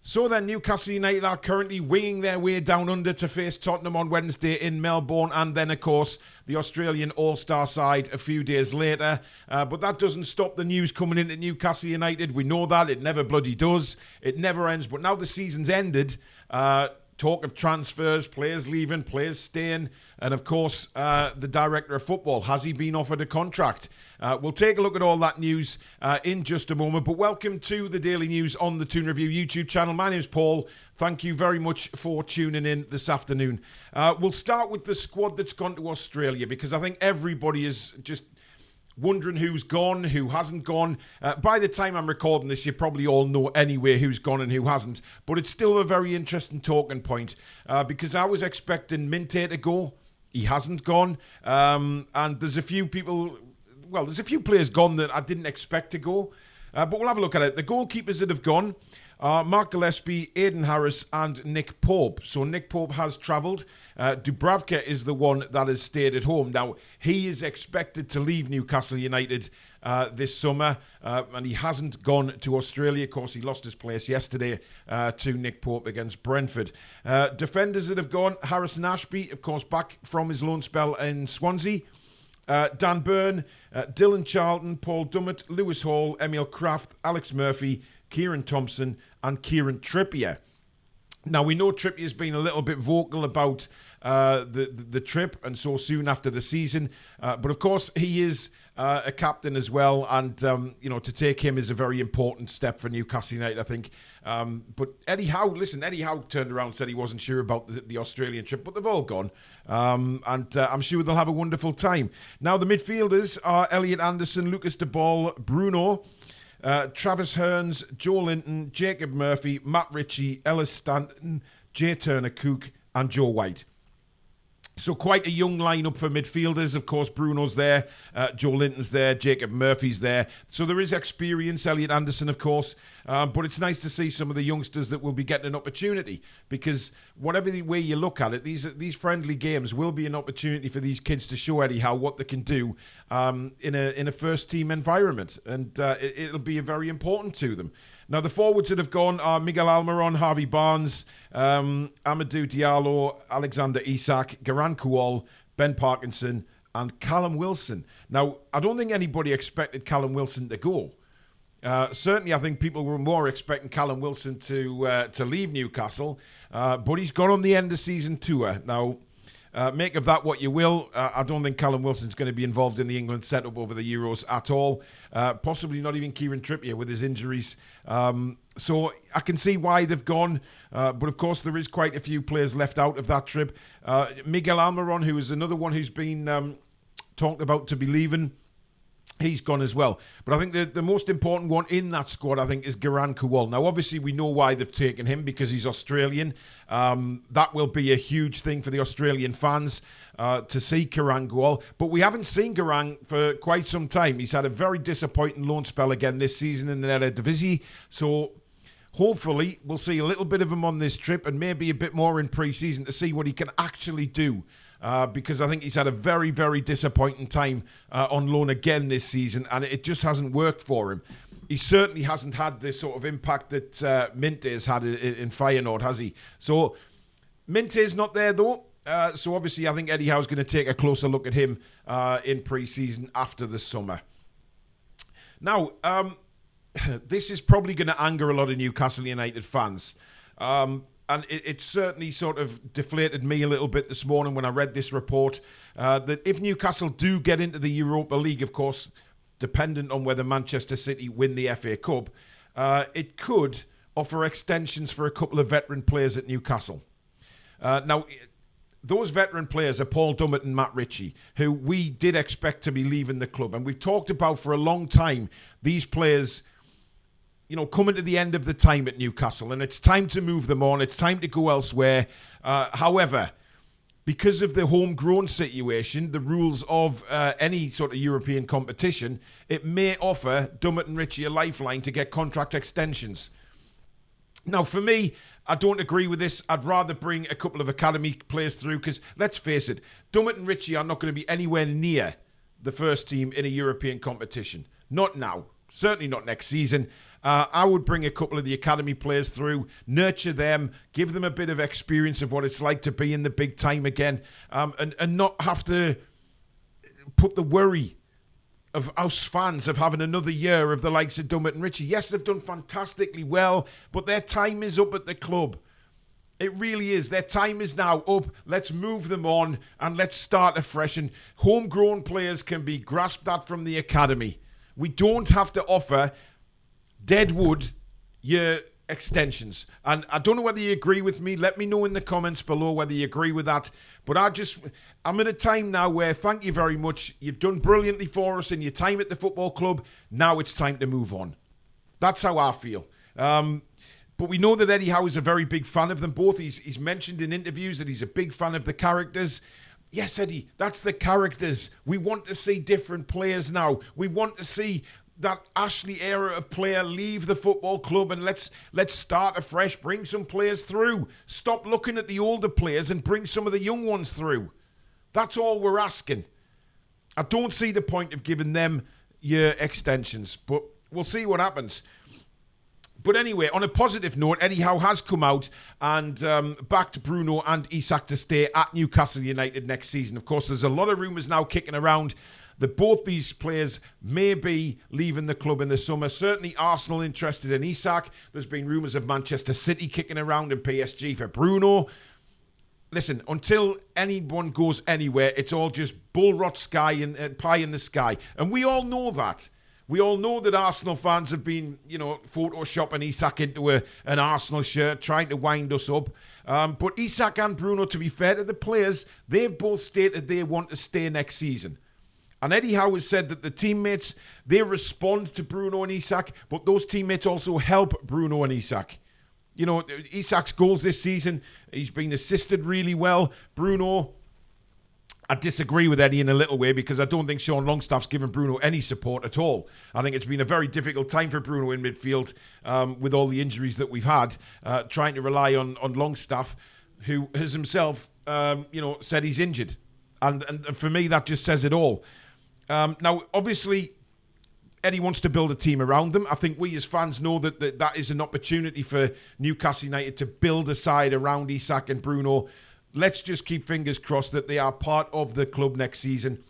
So then, Newcastle United are currently winging their way down under to face Tottenham on Wednesday in Melbourne, and then, of course, the Australian All-Star side a few days later. But that doesn't stop the news coming into Newcastle United. We know that. It never bloody does. It never ends. But now the season's ended, talk of transfers, players leaving, players staying, and of course, the director of football, has he been offered a contract? We'll take a look at all that news in just a moment, but welcome to the Daily News on the Toon Review YouTube channel. My name's Paul. Thank you very much for tuning in this afternoon. We'll start with the squad that's gone to Australia, because I think everybody is just wondering who's gone, who hasn't gone. By the time I'm recording this, you probably all know anyway who's gone and who hasn't. But it's still a very interesting talking point because I was expecting Minte to go. He hasn't gone. And there's a few people, well, there's a few players gone that I didn't expect to go. But we'll have a look at it. The goalkeepers that have gone are Mark Gillespie, Aidan Harris and Nick Pope. So Nick Pope has travelled. Dubravka is the one that has stayed at home. Now, he is expected to leave Newcastle United this summer, and he hasn't gone to Australia. Of course, he lost his place yesterday to Nick Pope against Brentford. Defenders that have gone, Harrison Ashby, of course, back from his loan spell in Swansea. Dan Byrne, Dylan Charlton, Paul Dummett, Lewis Hall, Emil Kraft, Alex Murphy, Kieran Thompson and Kieran Trippier. Now, we know Trippier's been a little bit vocal about the trip and so soon after the season. But, of course, he is a captain as well. And, to take him is a very important step for Newcastle United, I think. But Eddie Howe turned around and said he wasn't sure about the Australian trip, but they've all gone. And I'm sure they'll have a wonderful time. Now, the midfielders are Elliot Anderson, Lucas de Ball, Bruno, Travis Hearns, Joe Linton, Jacob Murphy, Matt Ritchie, Ellis Stanton, Jay Turner-Cook and Joe White. So quite a young lineup for midfielders. Of course, Bruno's there, Joe Linton's there, Jacob Murphy's there. So there is experience, Elliot Anderson, of course. But it's nice to see some of the youngsters that will be getting an opportunity, because whatever the way you look at it, these friendly games will be an opportunity for these kids to show Eddie Howe what they can do in a first-team environment. And it'll be very important to them. Now, the forwards that have gone are Miguel Almiron, Harvey Barnes, Amadou Diallo, Alexander Isak, Garang Kuol, Ben Parkinson, and Callum Wilson. Now, I don't think anybody expected Callum Wilson to go. Certainly, I think people were more expecting Callum Wilson to leave Newcastle, but he's gone on the end-of-season tour. Now, make of that what you will. I don't think Callum Wilson's going to be involved in the England setup over the Euros at all. Possibly not even Kieran Trippier with his injuries. So I can see why they've gone. But of course, there is quite a few players left out of that trip. Miguel Almiron, who is another one who's been talked about to be leaving, he's gone as well. But I think the most important one in that squad, I think, is Garang Kuol. Now, obviously, we know why they've taken him, because he's Australian. That will be a huge thing for the Australian fans to see Garang Kuol. But we haven't seen Garang for quite some time. He's had a very disappointing loan spell again this season in the Eredivisie. So hopefully, we'll see a little bit of him on this trip and maybe a bit more in pre-season to see what he can actually do. Because I think he's had a very, very disappointing time on loan again this season, and it just hasn't worked for him. He certainly hasn't had the sort of impact that Minte has had in Feyenoord, has he? So Minte is not there, though. So obviously, I think Eddie Howe's going to take a closer look at him in pre-season after the summer. Now, this is probably going to anger a lot of Newcastle United fans. And it certainly sort of deflated me a little bit this morning when I read this report that if Newcastle do get into the Europa League, of course, dependent on whether Manchester City win the FA Cup, it could offer extensions for a couple of veteran players at Newcastle. Now, those veteran players are Paul Dummett and Matt Ritchie, who we did expect to be leaving the club. And we've talked about for a long time these players, coming to the end of the time at Newcastle, and it's time to move them on. It's time to go elsewhere. However, because of the homegrown situation, the rules of any sort of European competition, it may offer Dummett and Ritchie a lifeline to get contract extensions. Now, for me, I don't agree with this. I'd rather bring a couple of academy players through, because let's face it, Dummett and Ritchie are not going to be anywhere near the first team in a European competition. Not now. Certainly not next season. I would bring a couple of the academy players through, nurture them, give them a bit of experience of what it's like to be in the big time again, and not have to put the worry of us fans of having another year of the likes of Dummett and Ritchie. Yes, they've done fantastically well, but their time is up at the club. It really is. Their time is now up. Let's move them on and let's start afresh. And homegrown players can be grasped at from the academy. We don't have to offer deadwood year extensions. And I don't know whether you agree with me. Let me know in the comments below whether you agree with that. But I'm at a time now where, thank you very much. You've done brilliantly for us in your time at the football club. Now it's time to move on. That's how I feel. But we know that Eddie Howe is a very big fan of them both. He's mentioned in interviews that he's a big fan of the characters. Yes, Eddie, that's the characters. We want to see different players now. We want to see that Ashley era of player leave the football club, and let's start afresh. Bring some players through. Stop looking at the older players and bring some of the young ones through. That's all we're asking. I don't see the point of giving them year extensions, but we'll see what happens. But anyway, on a positive note, Eddie Howe has come out and backed Bruno and Isak to stay at Newcastle United next season. Of course, there's a lot of rumours now kicking around that both these players may be leaving the club in the summer. Certainly Arsenal interested in Isak. There's been rumours of Manchester City kicking around and PSG for Bruno. Listen, until anyone goes anywhere, it's all just bull rot sky and pie in the sky. And we all know that. We all know that Arsenal fans have been, photoshopping Isak into an Arsenal shirt, trying to wind us up. But Isak and Bruno, to be fair to the players, they've both stated they want to stay next season. And Eddie Howe has said that the teammates, they respond to Bruno and Isak, but those teammates also help Bruno and Isak. You know, Isak's goals this season, he's been assisted really well. Bruno, I disagree with Eddie in a little way because I don't think Sean Longstaff's given Bruno any support at all. I think it's been a very difficult time for Bruno in midfield with all the injuries that we've had, trying to rely on Longstaff, who has himself, said he's injured. And for me, that just says it all. Now, obviously, Eddie wants to build a team around them. I think we as fans know that is an opportunity for Newcastle United to build a side around Isak and Bruno. Let's just keep fingers crossed that they are part of the club next season.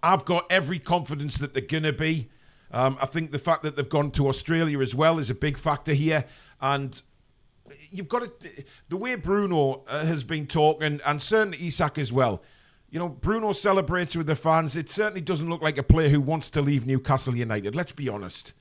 I've got every confidence that they're going to be. I think the fact that they've gone to Australia as well is a big factor here. And you've got the way Bruno has been talking, and certainly Isak as well. You know, Bruno celebrates with the fans. It certainly doesn't look like a player who wants to leave Newcastle United. Let's be honest.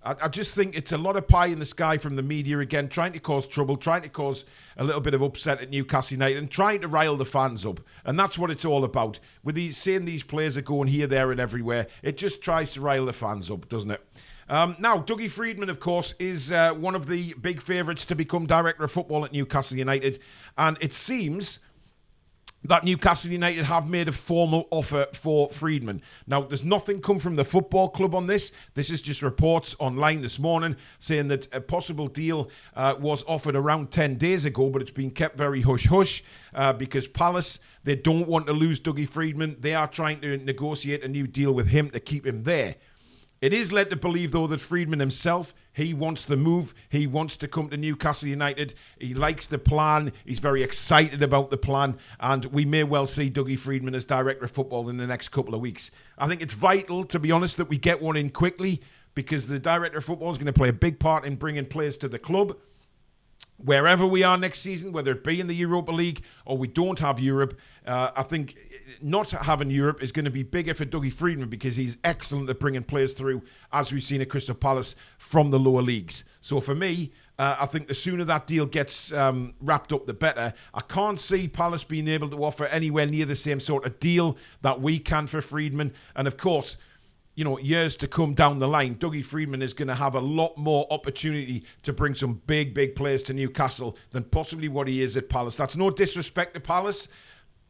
I just think it's a lot of pie in the sky from the media again, trying to cause trouble, trying to cause a little bit of upset at Newcastle United and trying to rile the fans up. And that's what it's all about. With saying these players are going here, there and everywhere, it just tries to rile the fans up, doesn't it? Now, Dougie Freedman, of course, is one of the big favourites to become director of football at Newcastle United. And it seems that Newcastle United have made a formal offer for Freedman. Now, there's nothing come from the football club on this. This is just reports online this morning saying that a possible deal was offered around 10 days ago, but it's been kept very hush-hush because Palace, they don't want to lose Dougie Freedman. They are trying to negotiate a new deal with him to keep him there. It is led to believe, though, that Freedman himself, he wants the move. He wants to come to Newcastle United. He likes the plan. He's very excited about the plan. And we may well see Dougie Freedman as director of football in the next couple of weeks. I think it's vital, to be honest, that we get one in quickly because the director of football is going to play a big part in bringing players to the club. Wherever we are next season, whether it be in the Europa League or we don't have Europe, I think not having Europe is going to be bigger for Dougie Freedman because he's excellent at bringing players through, as we've seen at Crystal Palace, from the lower leagues. So for me, I think the sooner that deal gets wrapped up, the better. I can't see Palace being able to offer anywhere near the same sort of deal that we can for Freedman. And of course, you know, years to come down the line, Dougie Freedman is going to have a lot more opportunity to bring some big, big players to Newcastle than possibly what he is at Palace. That's no disrespect to Palace,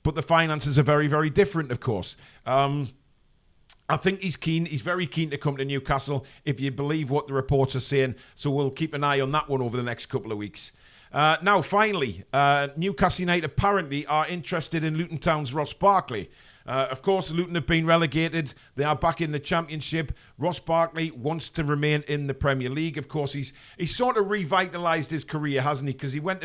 but the finances are very, very different, of course. I think he's keen. He's very keen to come to Newcastle, if you believe what the reports are saying. So we'll keep an eye on that one over the next couple of weeks. Now, finally, Newcastle United apparently are interested in Luton Town's Ross Barkley. Of course, Luton have been relegated. They are back in the Championship. Ross Barkley wants to remain in the Premier League. Of course, he's sort of revitalised his career, hasn't he? Because he went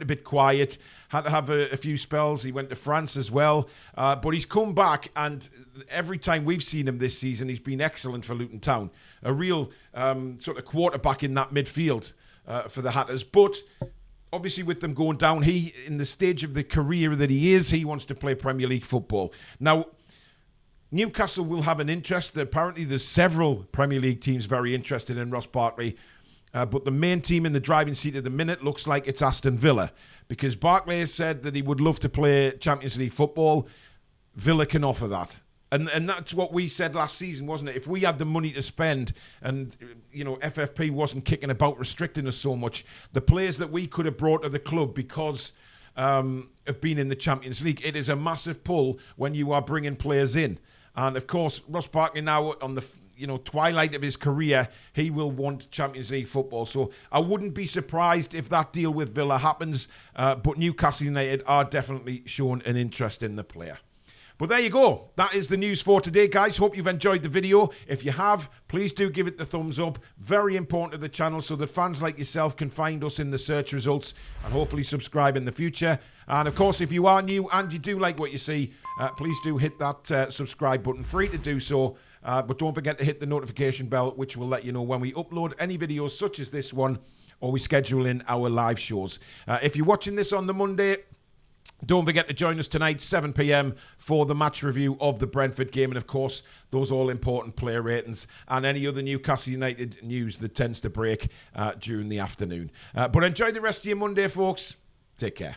a bit quiet, had to have a few spells. He went to France as well. But he's come back, and every time we've seen him this season, he's been excellent for Luton Town. A real sort of quarterback in that midfield for the Hatters. But obviously, with them going down, in the stage of the career that he wants to play Premier League football. Now, Newcastle will have an interest. Apparently, there's several Premier League teams very interested in Ross Barkley. But the main team in the driving seat at the minute looks like it's Aston Villa. Because Barkley has said that he would love to play Champions League football. Villa can offer that. And that's what we said last season, wasn't it? If we had the money to spend and, FFP wasn't kicking about restricting us so much, the players that we could have brought to the club because of being in the Champions League, it is a massive pull when you are bringing players in. And, of course, Ross Barkley now on the twilight of his career, he will want Champions League football. So I wouldn't be surprised if that deal with Villa happens. But Newcastle United are definitely showing an interest in the player. But there you go. That is the news for today, guys. Hope you've enjoyed the video. If you have, please do give it the thumbs up. Very important to the channel so that fans like yourself can find us in the search results and hopefully subscribe in the future. And, of course, if you are new and you do like what you see, please do hit that subscribe button. Free to do so. But don't forget to hit the notification bell, which will let you know when we upload any videos such as this one or we schedule in our live shows. If you're watching this on the Monday, don't forget to join us tonight, 7 p.m, for the match review of the Brentford game. And, of course, those all-important player ratings and any other Newcastle United news that tends to break during the afternoon. But enjoy the rest of your Monday, folks. Take care.